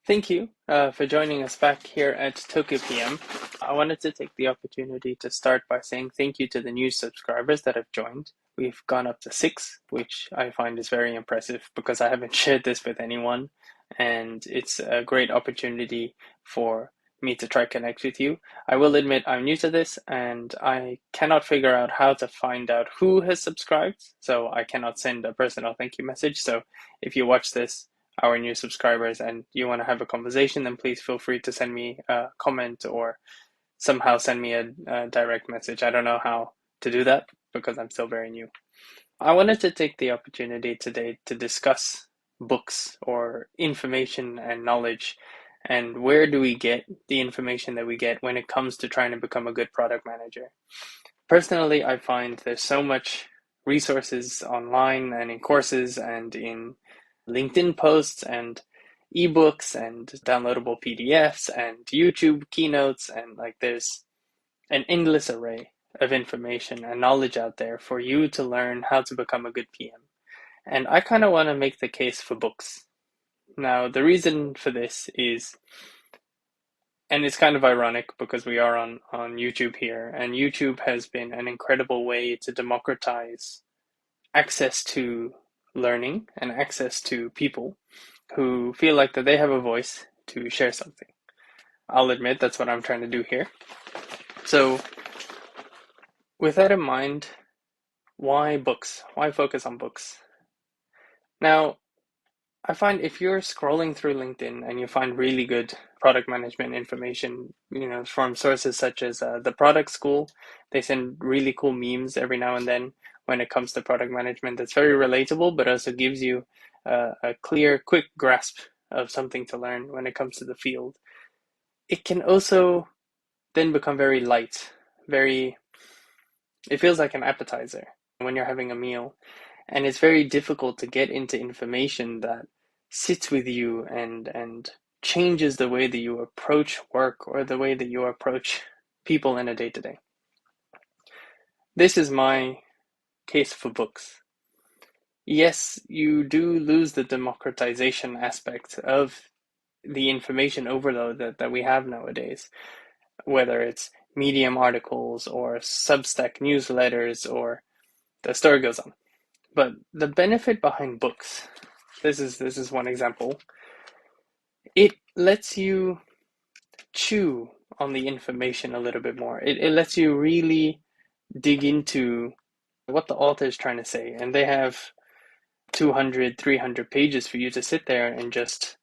Thank you for joining us back here at Tokyo PM. I wanted to take the opportunity to start by saying thank you to the new subscribers that have joined. We've gone up to 6, which I find is very impressive because I haven't shared this with anyone, and it's a great opportunity for me to try connect with you. I will admit I'm new to this and I cannot figure out how to find out who has subscribed, so I cannot send a personal thank you message. So if you watch this, our new subscribers, and you want to have a conversation, then please feel free to send me a comment or somehow send me a direct message. I don't know how to do that because I'm still very new. I wanted to take the opportunity today to discuss books or information and knowledge, and where do we get the information that we get when it comes to trying to become a good product manager. Personally, I find there's so much resources online and in courses and in LinkedIn posts and ebooks and downloadable PDFs and YouTube keynotes, and like there's an endless array of information and knowledge out there for you to learn how to become a good PM. And I kind of want to make the case for books. Now, the reason for this is, and it's kind of ironic because we are on YouTube here, and YouTube has been an incredible way to democratize access to learning and access to people who feel like that they have a voice to share something. I'll admit that's what I'm trying to do here. So with that in mind, why books? Why focus on books? Now, I find if you're scrolling through LinkedIn and you find really good product management information, from sources such as the Product School, they send really cool memes every now and then when it comes to product management that's very relatable, but also gives you a clear, quick grasp of something to learn when it comes to the field. It can also then become very light, it feels like an appetizer when you're having a meal, and it's very difficult to get into information that sits with you and changes the way that you approach work or the way that you approach people in a day-to-day. This is my case for books. Yes, you do lose the democratization aspect of the information overload that we have nowadays, whether it's Medium articles or Substack newsletters, or the story goes on. But the benefit behind books, this is one example. It lets you chew on the information a little bit more. It lets you really dig into what the author is trying to say, and they have 200, 300 pages for you to sit there and just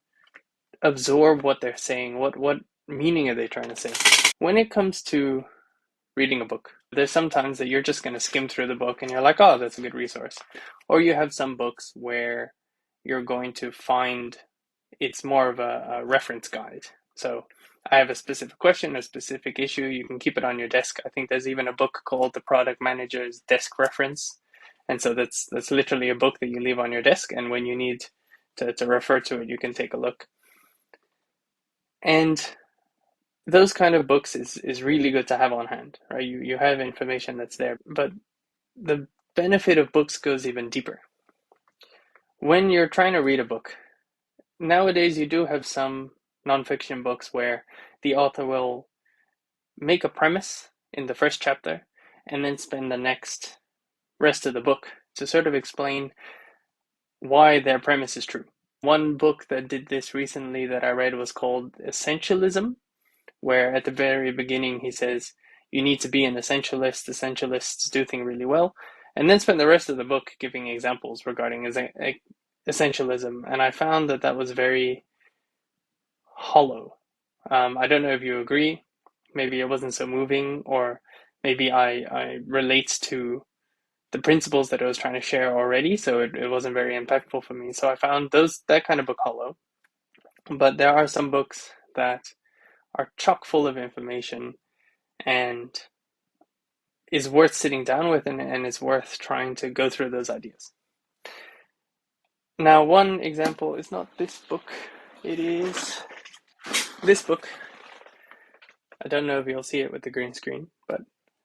absorb what they're saying. What meaning are they trying to say? When it comes to reading a book, there's sometimes that you're just going to skim through the book and you're like, oh, that's a good resource. Or you have some books where you're going to find it's more of a reference guide. So I have a specific question, a specific issue, you can keep it on your desk. I think there's even a book called The Product Manager's Desk Reference. And so that's literally a book that you leave on your desk, and when you need to refer to it, you can take a look. And those kind of books is really good to have on hand, right? You have information that's there, but the benefit of books goes even deeper. When you're trying to read a book, nowadays you do have some nonfiction books where the author will make a premise in the first chapter and then spend the next rest of the book to sort of explain why their premise is true. One book that did this recently that I read was called Essentialism, where at the very beginning he says, you need to be an essentialist, essentialists do things really well, and then spend the rest of the book giving examples regarding essentialism. And I found that was very hollow. I don't know if you agree. Maybe it wasn't so moving, or maybe I relate to the principles that I was trying to share already, so it wasn't very impactful for me. So I found that kind of book hollow. But there are some books that are chock full of information and is worth sitting down with, and is worth trying to go through those ideas. Now, one example is not this book, it is this book. I don't know if you'll see it with the green screen, but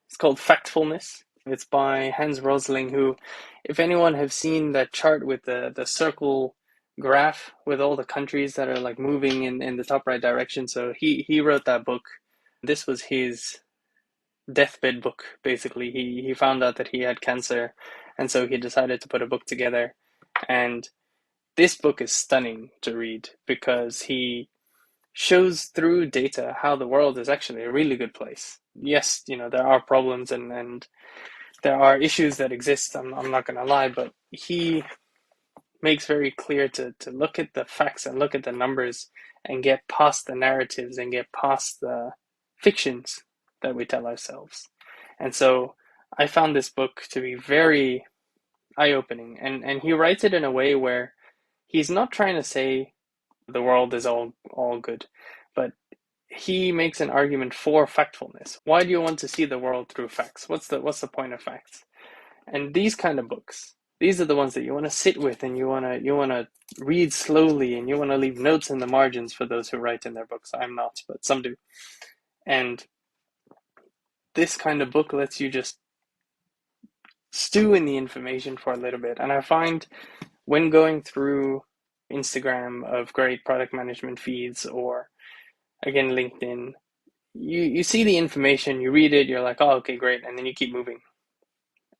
it's called Factfulness. It's by Hans Rosling, who, if anyone have seen that chart with the circle graph with all the countries that are like moving in the top right direction. So he wrote that book. This was his deathbed book, basically. He found out that he had cancer, and so he decided to put a book together. And this book is stunning to read because he shows through data how the world is actually a really good place. Yes, there are problems and there are issues that exist. I'm not going to lie, but he makes very clear to look at the facts and look at the numbers and get past the narratives and get past the fictions that we tell ourselves. And so I found this book to be very eye-opening, and he writes it in a way where he's not trying to say the world is all good, but he makes an argument for factfulness. Why do you want to see the world through facts? What's the point of facts? And these kind of books, these are the ones that you want to sit with, and you want to read slowly, and you want to leave notes in the margins for those who write in their books. I'm not, but some do. And this kind of book lets you just stew in the information for a little bit. And I find when going through Instagram of great product management feeds, or again LinkedIn, you see the information, you read it, you're like, oh, okay, great, and then you keep moving.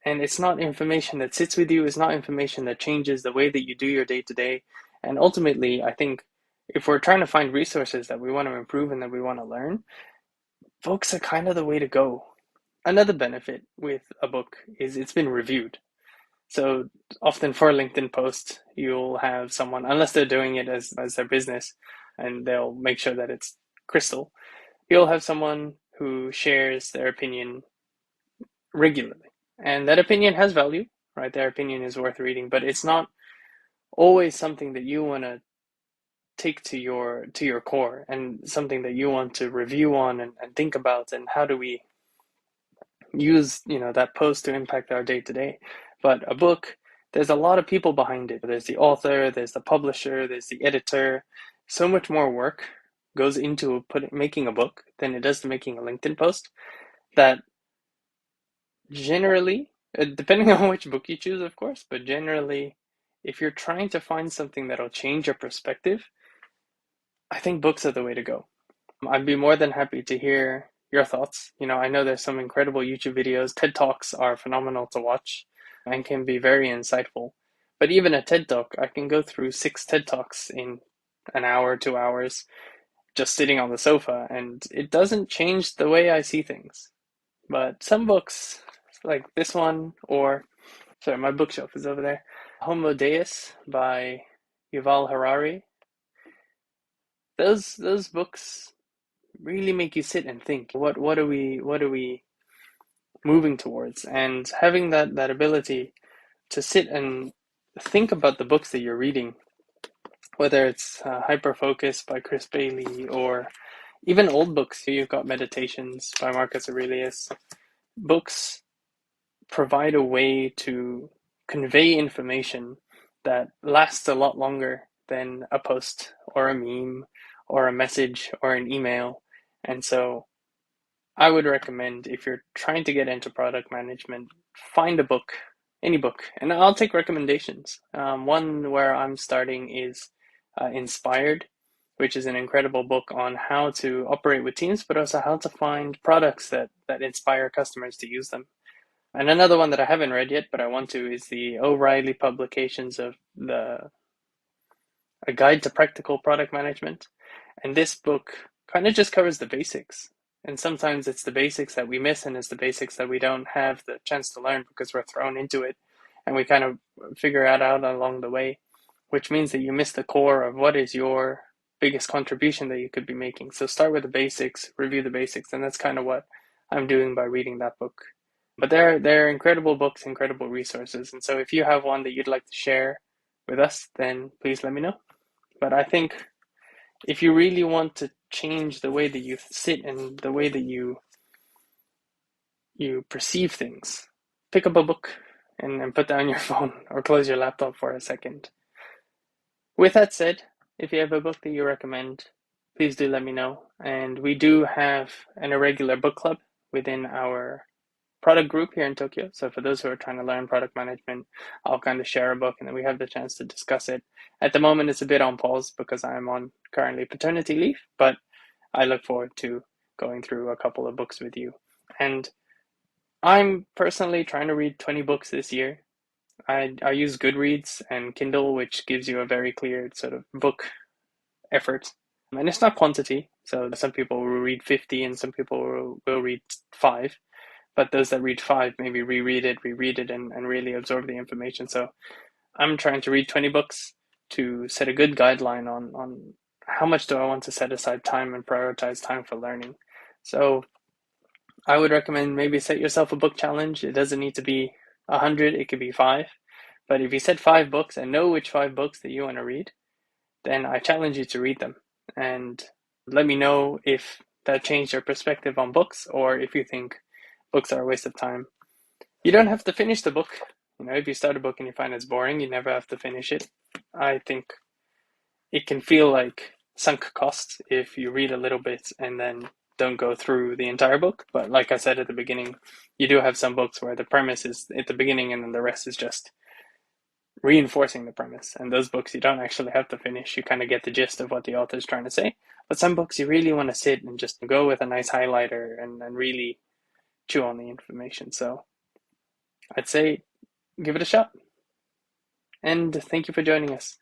And it's not information that sits with you, it's not information that changes the way that you do your day to day. And ultimately, I think if we're trying to find resources that we want to improve and that we want to learn, books are kind of the way to go. Another benefit with a book is it's been reviewed. So often for a LinkedIn post, you'll have someone, unless they're doing it as their business, and they'll make sure that it's crystal, you'll have someone who shares their opinion regularly. And that opinion has value, right? Their opinion is worth reading, but it's not always something that you want to take to your core, and something that you want to review on and think about, and how do we use that post to impact our day to day. But a book, there's a lot of people behind it. There's the author, there's the publisher, there's the editor. So much more work goes into making a book than it does to making a LinkedIn post, that generally, depending on which book you choose, of course, but generally, if you're trying to find something that'll change your perspective, I think books are the way to go. I'd be more than happy to hear your thoughts. I know there's some incredible YouTube videos. TED Talks are phenomenal to watch and can be very insightful. But even a TED Talk, I can go through 6 TED Talks in an hour, 2 hours, just sitting on the sofa, and it doesn't change the way I see things. But some books, like this one, or sorry, my bookshelf is over there. Homo Deus by Yuval Harari. Those books really make you sit and think. What are we moving towards? And having that ability to sit and think about the books that you're reading, whether it's Hyper Focus by Chris Bailey, or even old books. You've got Meditations by Marcus Aurelius. Books provide a way to convey information that lasts a lot longer than a post or a meme or a message or an email. And so I would recommend, if you're trying to get into product management, find a book, any book, and I'll take recommendations. One where I'm starting is Inspired, which is an incredible book on how to operate with teams, but also how to find products that inspire customers to use them. And another one that I haven't read yet, but I want to, is the O'Reilly publications of A Guide to Practical Product Management. And this book kind of just covers the basics. And sometimes it's the basics that we miss, and it's the basics that we don't have the chance to learn because we're thrown into it and we kind of figure it out along the way, which means that you miss the core of what is your biggest contribution that you could be making. So start with the basics, review the basics, and that's kind of what I'm doing by reading that book. But they're incredible books, incredible resources. And so if you have one that you'd like to share with us, then please let me know. But I think if you really want to change the way that you sit and the way that you perceive things, pick up a book and put down your phone or close your laptop for a second. With that said, if you have a book that you recommend, please do let me know. And we do have an irregular book club within our product group here in Tokyo. So for those who are trying to learn product management, I'll kind of share a book and then we have the chance to discuss it. At the moment, it's a bit on pause because I'm on currently paternity leave, but I look forward to going through a couple of books with you. And I'm personally trying to read 20 books this year. I use Goodreads and Kindle, which gives you a very clear sort of book effort. And it's not quantity. So some people will read 50 and some people will read 5. But those that read 5 maybe reread it, and really absorb the information. So I'm trying to read 20 books to set a good guideline on how much do I want to set aside time and prioritize time for learning. So I would recommend maybe set yourself a book challenge. It doesn't need to be 100, it could be 5. But if you set 5 books and know which 5 books that you want to read, then I challenge you to read them. And let me know if that changed your perspective on books or if you think books are a waste of time. You don't have to finish the book. If you start a book and you find it's boring, you never have to finish it. I think it can feel like sunk cost if you read a little bit and then don't go through the entire book. But like I said at the beginning, you do have some books where the premise is at the beginning and then the rest is just reinforcing the premise. And those books you don't actually have to finish. You kind of get the gist of what the author is trying to say. But some books you really want to sit and just go with a nice highlighter and really chew on the information. So I'd say give it a shot. And thank you for joining us.